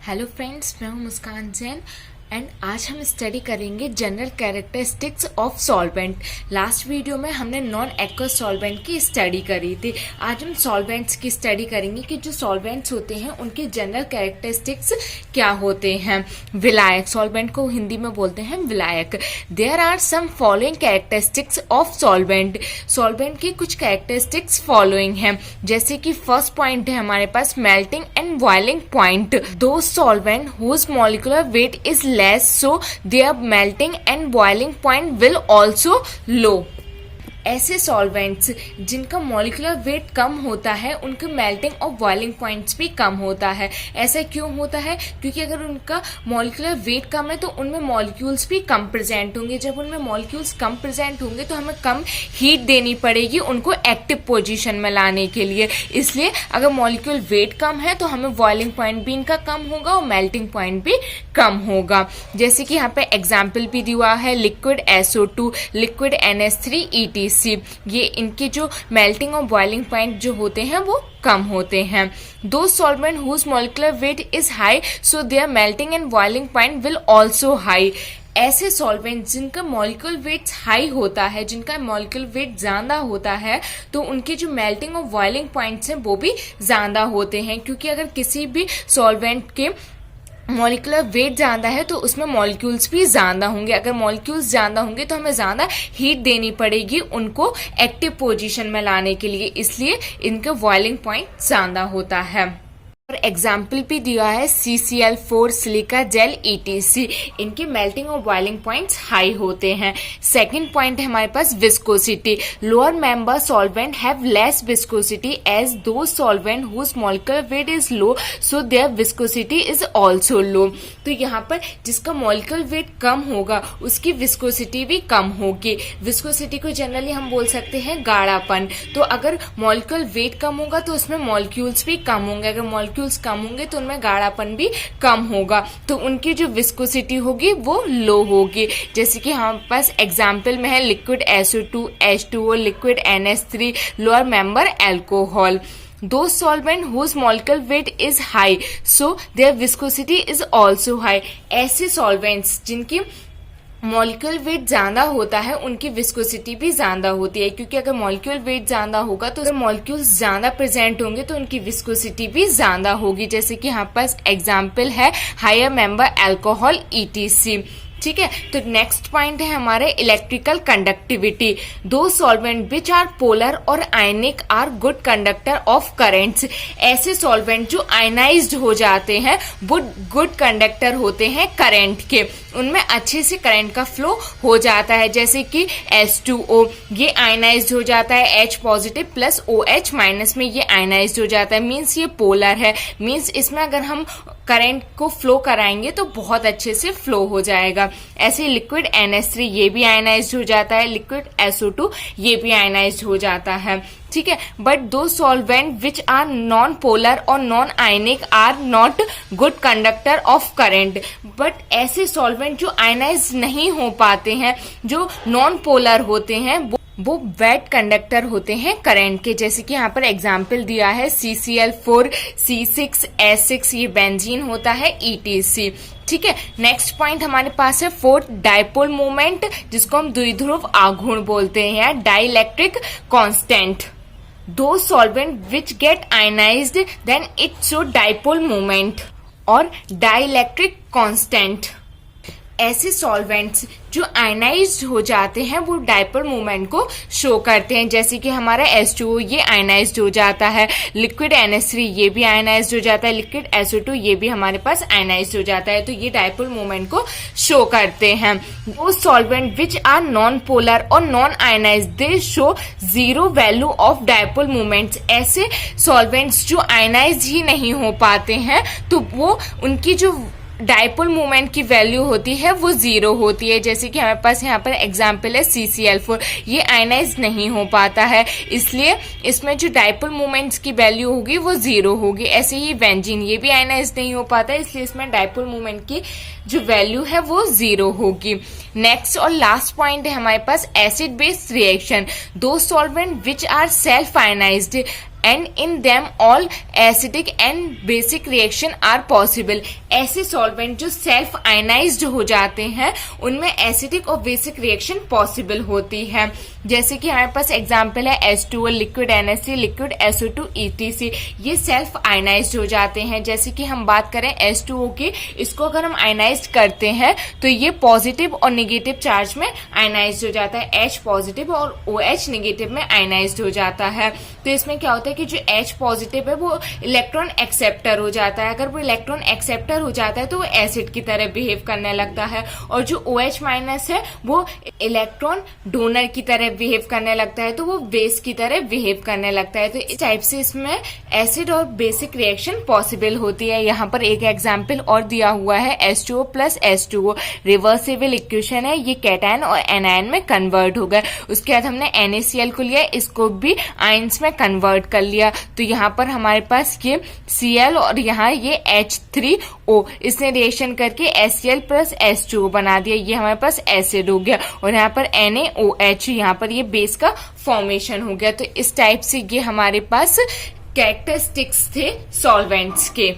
Hello friends, मैं हूं मुस्कान Jain and आज हम स्टडी करेंगे general characteristics of solvent. Last video में हमने नॉन एक्वस सॉल्वेंट की स्टडी करी थी। आज हम सॉल्वेंट्स की स्टडी करेंगे कि जो सॉल्वेंट्स होते हैं उनके जनरल कैरेक्टरिस्टिक्स क्या होते हैं। विलायक, सॉल्वेंट को हिंदी में बोलते हैं विलायक। There are some following characteristics of solvent. Solvent की कुछ कैरेक्टरिस्टिक्स फॉलोइंग हैं, जैसे कि फर्स्ट पॉइंट है हमारे पास melting and boiling point. Those solvent whose molecular weight is less, so their melting and boiling point will also low। ऐसे solvents जिनका मॉलिक्यूलर वेट कम होता है उनके मेल्टिंग और बॉइलिंग पॉइंट्स भी कम होता है। ऐसा क्यों होता है? क्योंकि अगर उनका मॉलिक्यूलर वेट कम है तो उनमें मॉलिक्यूल्स भी कम प्रेजेंट होंगे। जब उनमें मॉलिक्यूल्स कम प्रेजेंट होंगे तो हमें कम हीट देनी पड़ेगी उनको एक्टिव पोजीशन में लाने के लिए। इसलिए अगर मॉलिक्यूल वेट कम है तो हमें बॉइलिंग पॉइंट भी इनका कम होगा और मेल्टिंग पॉइंट भी कम होगा। जैसे कि यहाँ पे एग्जाम्पल भी दिया है, liquid SO2, liquid NH3 ETC। ये इनके जो मेल्टिंग और बॉइलिंग पॉइंट जो होते हैं वो कम होते हैं। Those solvent whose molecular weight is high, so their melting and boiling point will also high. ऐसे सॉल्वेंट जिनका मॉलिक्यूल वेट हाई होता है, जिनका मॉलिक्यूल वेट ज्यादा होता है, तो उनके जो मेल्टिंग और बॉइलिंग पॉइंट्स हैं वो भी ज्यादा होते हैं। क्योंकि अगर किसी भी सॉल्वेंट के मॉलिक्यूलर वेट ज्यादा है तो उसमें मॉलिक्यूल्स भी ज्यादा होंगे। अगर मॉलिक्यूल्स ज्यादा होंगे तो हमें ज्यादा हीट देनी पड़ेगी उनको एक्टिव पोजीशन में लाने के लिए, इसलिए इनका बॉइलिंग पॉइंट ज्यादा होता है। और एग्जाम्पल भी दिया है CCl4, सिलिका जेल ETC। इनके मेल्टिंग और बॉइलिंग पॉइंट्स हाई होते हैं। सेकंड पॉइंट है हमारे पास viscosity. Lower member solvent have less viscosity as the solvent whose molecular weight is low, so their viscosity is also low. तो यहाँ पर जिसका मॉलिक्यूलर वेट कम होगा उसकी विस्कोसिटी भी कम होगी। विस्कोसिटी को जनरली हम बोल सकते हैं गाढ़ापन। तो अगर मॉलिक्यूलर वेट कम होगा तो उसमें मॉलिक्यूल्स भी कम होंगे। अगर मॉलिक्यूल्स कम होंगे तो उनमें गाढ़ापन भी कम होगा, तो उनकी जो विस्कोसिटी होगी वो लो होगी। जैसे कि हमारे पास एग्जाम्पल में है liquid SO2, H2O, liquid NH3, lower member alcohol. Those solvent whose molecular weight is high, so their viscosity is also high। ऐसे सॉल्वेंट्स जिनकी मॉलिक्यूल वेट ज्यादा होता है उनकी विस्कोसिटी भी ज्यादा होती है। क्योंकि अगर मॉलिक्यूल वेट ज्यादा होगा तो अगर मॉलिक्यूल्स ज्यादा प्रेजेंट होंगे तो उनकी विस्कोसिटी भी ज्यादा होगी। जैसे कि यहाँ पास एग्जाम्पल है हायर मेंबर अल्कोहल ETC। ठीक है, तो नेक्स्ट पॉइंट है हमारे electrical conductivity. The solvent which are polar और ionic are good conductor of currents. ऐसे सॉल्वेंट जो आयनाइज्ड हो जाते हैं वो गुड कंडक्टर होते हैं करंट के, उनमें अच्छे से करंट का फ्लो हो जाता है। जैसे कि H2O, ये आयनाइज्ड हो जाता है H positive plus OH minus में ये आयनाइज्ड हो जाता है, मीन्स ये पोलर है। मीन्स इसमें अगर हम करंट को फ्लो कराएंगे तो बहुत अच्छे से फ्लो हो जाएगा। ऐसे लिक्विड NH3 ये भी आयनाइज्ड हो जाता है, लिक्विड SO2 ये भी आयनाइज्ड हो जाता है। ठीक है, but the solvent which are non polar और non ionic are not good conductor of current. But ऐसे सॉल्वेंट जो आयनाइज नहीं हो पाते हैं, जो नॉन पोलर होते हैं, वो वेट कंडक्टर होते हैं करंट के। जैसे कि यहाँ पर एग्जाम्पल दिया है CCl4, C6H6, ये बेंजीन होता है ETC। ठीक है, नेक्स्ट पॉइंट हमारे पास है फोर्थ डाइपोल मोमेंट, जिसको हम द्विध्रुव आघूर्ण बोलते हैं या dielectric constant. Those solvent which get ionized then it show dipole moment और डाइलेक्ट्रिक कांस्टेंट। ऐसे सॉल्वेंट्स जो आयनाइज्ड हो जाते हैं वो डाइपोल मोमेंट को शो करते हैं। जैसे कि हमारा H2O ये आयनाइज्ड हो जाता है, लिक्विड NH3 ये भी आयनाइज्ड हो जाता है, लिक्विड SO2 ये भी हमारे पास आयनाइज्ड हो जाता है, तो ये डाइपोल मोमेंट को शो करते हैं। वो solvent which are non polar और non ionized they show zero value of dipole moments. ऐसे सॉल्वेंट्स जो आयनाइज्ड ही नहीं हो पाते हैं तो वो उनकी जो डाइपोल मोमेंट की वैल्यू होती है वो जीरो होती है। जैसे कि हमारे पास यहाँ पर एग्जाम्पल है CCl4, ये आयनाइज नहीं हो पाता है, इसलिए इसमें जो डाइपोल मोमेंट्स की वैल्यू होगी वो जीरो होगी। ऐसे ही बेंजीन ये भी आयनाइज नहीं हो पाता है, इसलिए इसमें डाइपोल मोमेंट की जो वैल्यू है वो जीरो होगी। नेक्स्ट और लास्ट पॉइंट है हमारे पास acid based reaction. Those solvent which are self ionized and in them all acidic and basic reaction are possible. ऐसे सॉल्वेंट जो सेल्फ आयनाइज्ड हो जाते हैं उनमें एसिडिक और बेसिक रिएक्शन पॉसिबल होती है। जैसे कि हमारे पास एग्जांपल है H2O, liquid NaC, liquid SO2 ETC, ये सेल्फ आयनाइज्ड हो जाते हैं। जैसे कि हम बात करें H2O की, इसको अगर हम आयनाइज्ड करते हैं तो ये पॉजिटिव और नेगेटिव चार्ज में आयनाइज्ड हो जाता है, H पॉजिटिव और OH नेगेटिव में आयनाइज्ड हो जाता है। तो इसमें क्या होता है कि जो H पॉजिटिव है वो इलेक्ट्रॉन एक्सेप्टर हो जाता है। अगर वो इलेक्ट्रॉन एक्सेप्टर हो जाता है तो वो एसिड की तरह बिहेव करने लगता है, और जो OH माइनस है वो इलेक्ट्रॉन डोनर की तरह बिहेव करने लगता है, तो वो बेस की तरह बिहेव करने लगता है। तो इस टाइप से इसमें एसिड और बेसिक रिएक्शन पॉसिबल होती है। यहाँ पर एक एग्जांपल और दिया हुआ है H2O plus H2O, reversible equation है, ये कैटायन और एनायन में कन्वर्ट हो गए। उसके बाद हमने NaCl को लिया, इसको भी आयंस में कन्वर्ट कर लिया। तो यहाँ पर हमारे पास ये Cl और यहाँ ये H3O, इसने रिएक्शन करके HCl प्लस H2O बना दिया, ये हमारे पास एसिड हो गया। और यहाँ पर NaOH, यहाँ पर ये बेस का फॉर्मेशन हो गया। तो इस टाइप से ये हमारे पास कैरेक्टरिस्टिक्स थे सॉल्वेंट्स के।